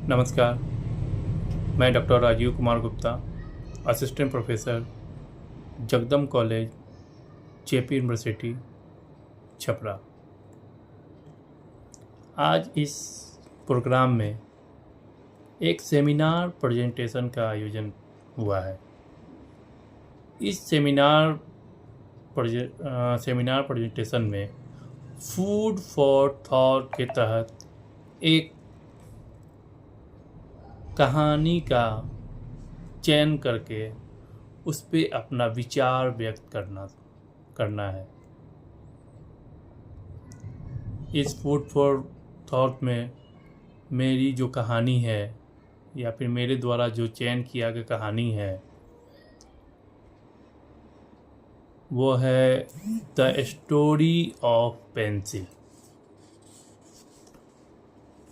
नमस्कार। मैं doctor Rajeev Kumar Gupta, assistant professor, Jagdam college, JP university, Chhapra. आज इस प्रोग्राम में एक सेमिनार प्रेजेंटेशन का आयोजन हुआ है। इस सेमिनार प्रेजेंटेशन में फूड फॉर थॉट के तहत एक कहानी का चयन करके उस पे अपना विचार व्यक्त करना है। इस फूड फॉर थॉट में मेरी जो कहानी है या फिर मेरे द्वारा जो चयन किया गया कहानी है वो है the story of pencil.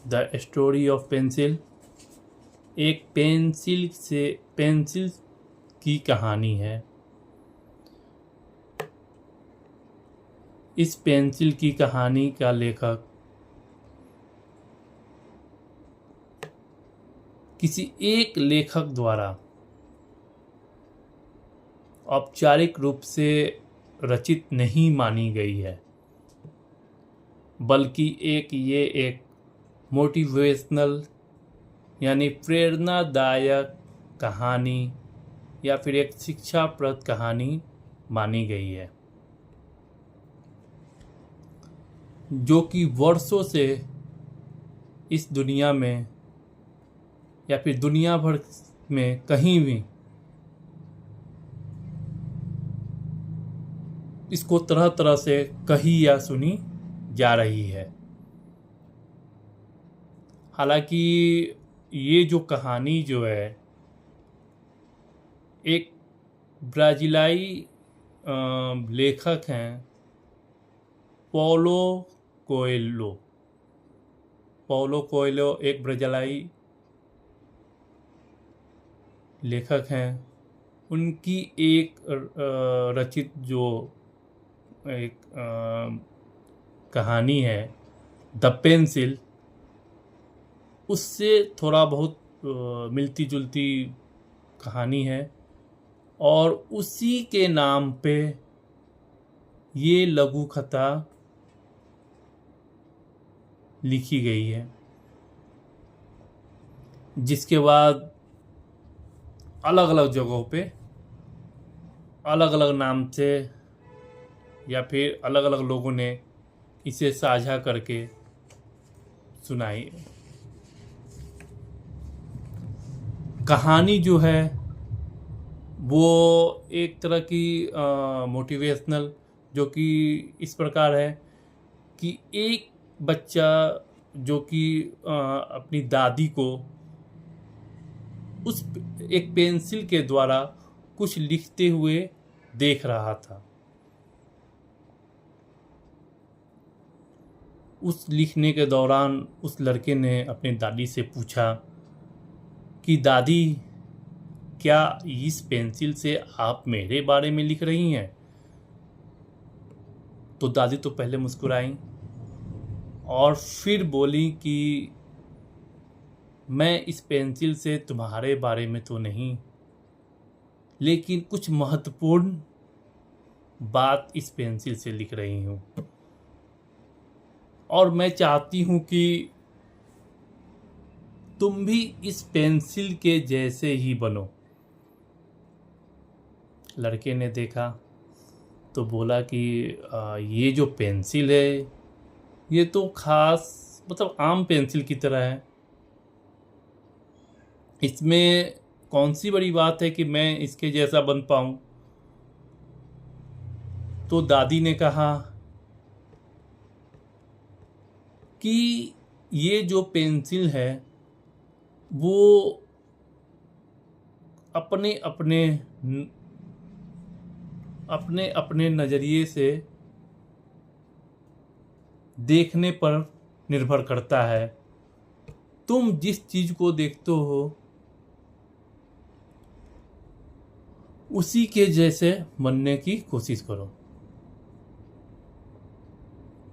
The story of pencil एक पेंसिल की कहानी है। इस पेंसिल की कहानी का लेखक किसी एक लेखक द्वारा औपचारिक रूप से रचित नहीं मानी गई है, बल्कि ये एक मोटिवेशनल यानी प्रेरणादायक कहानी या फिर एक शिक्षाप्रद कहानी मानी गई है, जो कि वर्षों से इस दुनिया में या फिर दुनिया भर में कहीं भी इसको तरह तरह से कही या सुनी जा रही है। हालांकि ये जो कहानी जो है एक ब्राज़ीलाई लेखक हैं पौलो कोएल्हो एक ब्राज़ीलाई लेखक हैं। उनकी एक रचित जो एक कहानी है द पेंसिल, उससे थोड़ा बहुत मिलती जुलती कहानी है और उसी के नाम पे ये लघु कथा लिखी गई है, जिसके बाद अलग अलग जगहों पे अलग अलग नाम से या फिर अलग अलग लोगों ने इसे साझा करके सुनाई। कहानी जो है वो एक तरह की मोटिवेशनल, जो कि इस प्रकार है कि एक बच्चा जो कि अपनी दादी को उस एक पेंसिल के द्वारा कुछ लिखते हुए देख रहा था। उस लिखने के दौरान उस लड़के ने अपनी दादी से पूछा कि दादी, क्या इस पेंसिल से आप मेरे बारे में लिख रही हैं? तो दादी तो पहले मुस्कुराई और फिर बोली कि मैं इस पेंसिल से तुम्हारे बारे में तो नहीं, लेकिन कुछ महत्वपूर्ण बात इस पेंसिल से लिख रही हूँ और मैं चाहती हूँ कि तुम भी इस पेंसिल के जैसे ही बनो। लड़के ने देखा तो बोला कि ये जो पेंसिल है ये तो खास मतलब आम पेंसिल की तरह है, इसमें कौन सी बड़ी बात है कि मैं इसके जैसा बन पाऊं। तो दादी ने कहा कि ये जो पेंसिल है वो अपने अपने अपने अपने नज़रिए से देखने पर निर्भर करता है। तुम जिस चीज़ को देखते हो उसी के जैसे बनने की कोशिश करो।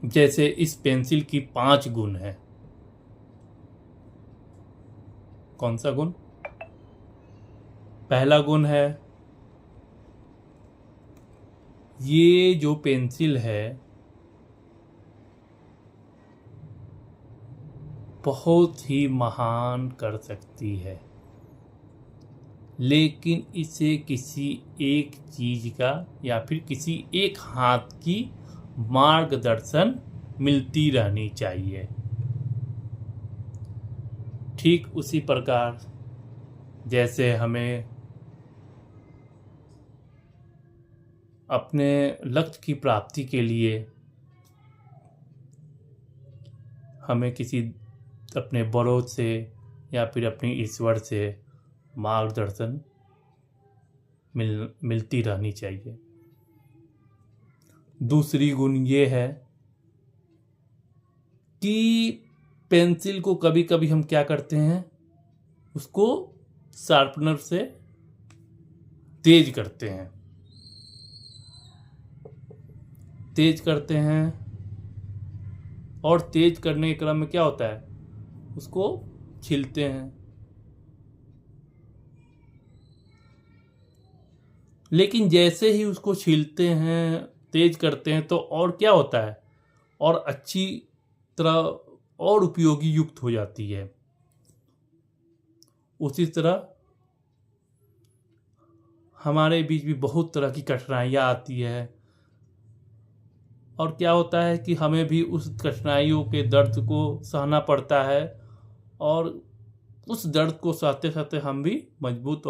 जैसे इस पेंसिल की 5 गुण हैं। कौन सा गुण? पहला गुण है ये जो पेंसिल है बहुत ही महान कर सकती है, लेकिन इसे किसी एक चीज का या फिर किसी एक हाथ की मार्गदर्शन मिलती रहनी चाहिए। ठीक उसी प्रकार जैसे हमें अपने लक्ष्य की प्राप्ति के लिए हमें किसी अपने बड़ों से या फिर अपने ईश्वर से मार्गदर्शन मिलती रहनी चाहिए। दूसरी गुण ये है कि पेंसिल को कभी कभी हम क्या करते हैं, उसको शार्पनर से तेज करते हैं, और तेज करने के क्रम में क्या होता है, उसको छीलते हैं। लेकिन जैसे ही उसको छीलते हैं, तेज करते हैं, तो और क्या होता है, और अच्छी तरह और उपयोगी युक्त हो जाती है। उसी तरह हमारे बीच भी बहुत तरह की कठिनाइयाँ आती है, और क्या होता है कि हमें भी उस कठिनाइयों के दर्द को सहना पड़ता है, और उस दर्द को सहते सहते हम भी मजबूत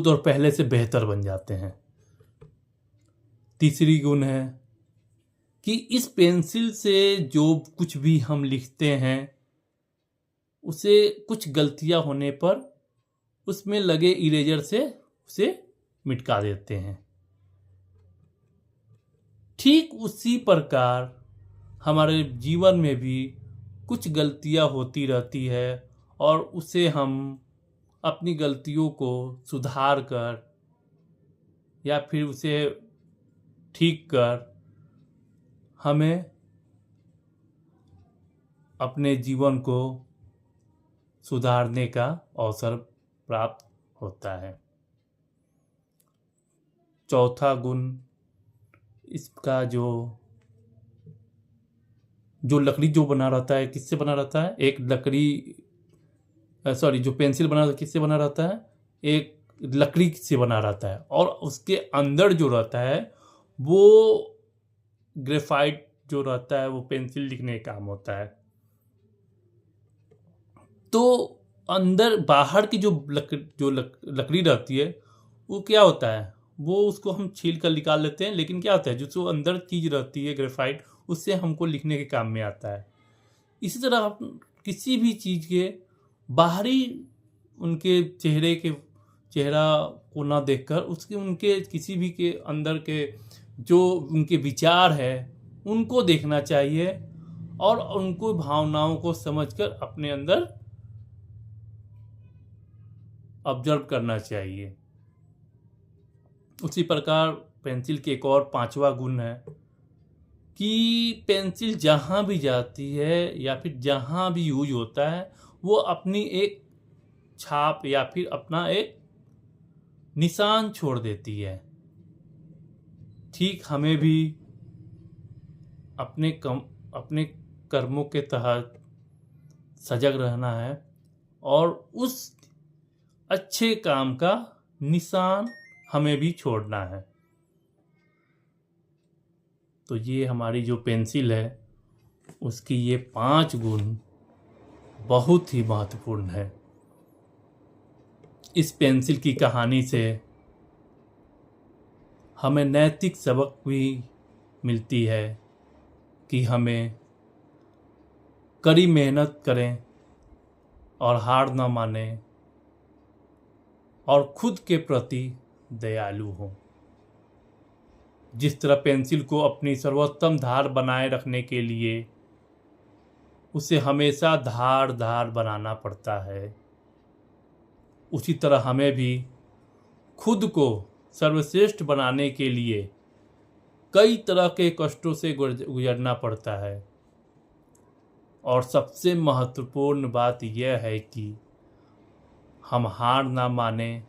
और पहले से बेहतर बन जाते हैं। तीसरी गुण है कि इस पेंसिल से जो कुछ भी हम लिखते हैं, उसे कुछ गलतियां होने पर उसमें लगे इरेजर से उसे मिटा देते हैं। ठीक उसी प्रकार हमारे जीवन में भी कुछ गलतियां होती रहती है, और उसे हम अपनी गलतियों को सुधार कर या फिर उसे ठीक कर हमें अपने जीवन को सुधारने का अवसर प्राप्त होता है। चौथा गुण इसका जो लकड़ी जो बना रहता है, किससे बना रहता है, एक लकड़ी जो पेंसिल बना रहता है किससे बना रहता है, एक लकड़ी से बना रहता है, और उसके अंदर जो रहता है वो ग्रेफाइट जो रहता है, वो पेंसिल लिखने का काम होता है। तो अंदर बाहर की जो लकड़ी रहती है, वो क्या होता है, वो उसको हम छील कर निकाल लेते हैं, लेकिन क्या होता है, जो अंदर चीज रहती है ग्रेफाइट, उससे हमको लिखने के काम में आता है। इसी तरह आप किसी भी चीज के बाहरी उनके चेहरा को ना देखकर उसके उनके किसी भी के अंदर के जो उनके विचार है उनको देखना चाहिए, और उनको भावनाओं को समझकर अपने अंदर ऑब्जर्व करना चाहिए। उसी प्रकार पेंसिल के एक और पांचवा गुण है कि पेंसिल जहाँ भी जाती है या फिर जहाँ भी यूज होता है, वो अपनी एक छाप या फिर अपना एक निशान छोड़ देती है। ठीक हमें भी अपने कर्मों के तहत सजग रहना है, और उस अच्छे काम का निशान हमें भी छोड़ना है। तो ये हमारी जो पेंसिल है उसकी ये 5 गुण बहुत ही महत्वपूर्ण है। इस पेंसिल की कहानी से हमें नैतिक सबक भी मिलती है कि हमें कड़ी मेहनत करें और हार न मानें, और खुद के प्रति दयालु हों। जिस तरह पेंसिल को अपनी सर्वोत्तम धार बनाए रखने के लिए उसे हमेशा धार बनाना पड़ता है, उसी तरह हमें भी खुद को सर्वश्रेष्ठ बनाने के लिए कई तरह के कष्टों से गुजरना पड़ता है। और सबसे महत्वपूर्ण बात यह है कि हम हार ना माने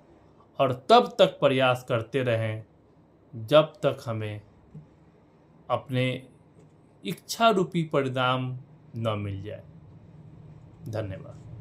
और तब तक प्रयास करते रहें जब तक हमें अपने इच्छा रूपी परिणाम न मिल जाए। धन्यवाद।